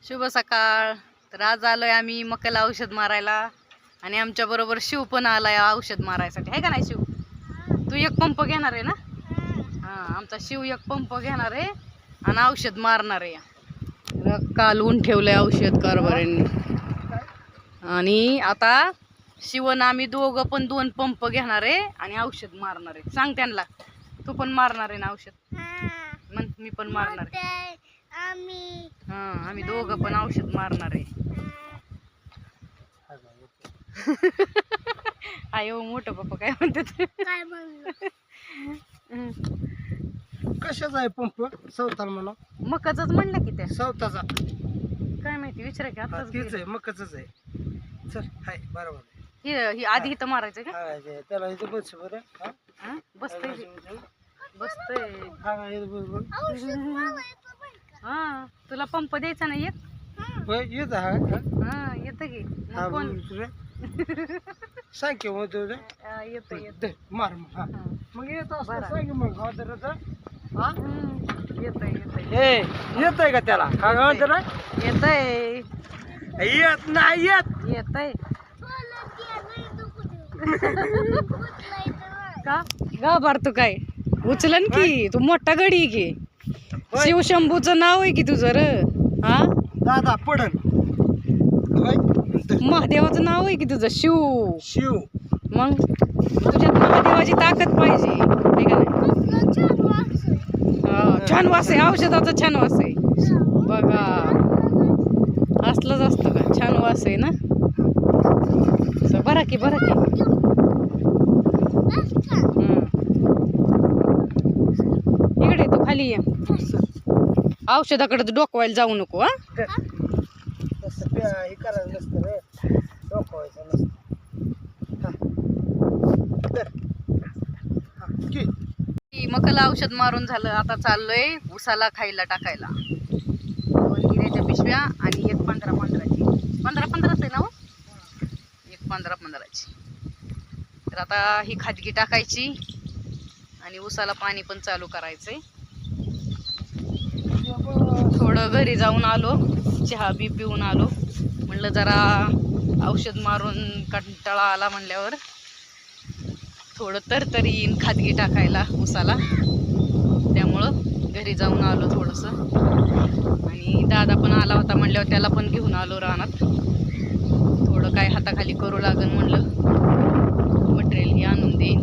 शुभ सकाळ. तर आज आलोय आम्ही मक्याला औषध मारायला आणि आमच्या बरोबर शिव पण आलाय औषध मारायसाठी. आहे का नाही शिव? तू एक पंप घेणार आहे ना? हा, आमचा शिव एक पंप घेणार आहे आणि औषध मारणार आहे. काल ऊन ठेवलंय औषध कारभाऱ्यांनी आणि आता शिवन आम्ही दोघं पण 2 पंप घेणार आहे आणि औषध मारणार आहे. सांग त्यांना, तू पण मारणार आहे ना औषध? मग मी पण मारणार आहे. आम्ही दोघं पण औषध मारणार आहे. आयो मोठं पप्पा काय म्हणतात? कशाचा आहे पंप? सवताल म्हणा. मकाच म्हणलं की त्या सवताचा काय माहिती, विचारा की आताच. तीच आहे, मकच आहे. चल हाय बरोबर आहे. ही आधी इथं मारायचं का? हा, त्याला इथं बस बरं. हा बसतय बसतय. हा इथं बस बरं. हा, तुला पंप द्यायचा ना एक? होय येत हा. हा येतं की. हा मग कोण? तुझं सांग की मग तुझं. येतं येतं. मार मग. हा मग येत असं सांग मग गावदराचा. हा येतंय येतंय ए येत आहे का त्याला? हा गावदरा येतंय येत नाही येत. येतंय का गाभार तू काय उचलन की? तू मोठा गडी आहे की. शिवशंभूचं नाव आहे की तुझं र. हा दादा पडन. होय महादेवाचं नाव आहे की तुझं शिव. शिव. मग तुझ्यात महादेवाची ताकद पाहिजे, आहे का नाही? हा, छान वास आहे औषधाचा, छान वास आहे बघा. असलंच असतं का? छान वास आहे ना. बरा की बरा की. इकडे तू खाली ये. औषधाकडे डोकवायला जाऊ नको. हा तसं हे करायचं नसतं रे, डोकवायचं नसतं. मकाला औषध मारून झालं. आता चाललोय उसाला खायला टाकायला. 2 गिऱ्याच्या पिशव्या आणि एक 15-15ची. 15-15च आहे ना हो? एक 15-15ची. तर आता ही खादगी टाकायची आणि उसाला पाणी पण चालू करायचंय. थोडं घरी जाऊन आलो, चहा बी पिऊन आलो. म्हणलं जरा औषध मारून कंटाळा आला म्हणल्यावर थोडं तरतरी येईन खादगी टाकायला उसाला. त्यामुळं घरी जाऊन आलो थोडंसं. आणि दादा पण आला होता म्हणल्यावर त्याला पण घेऊन आलो रानात. थोडं काय हाताखाली करू लागन म्हणलं, मटेरियल हे आणून देईन.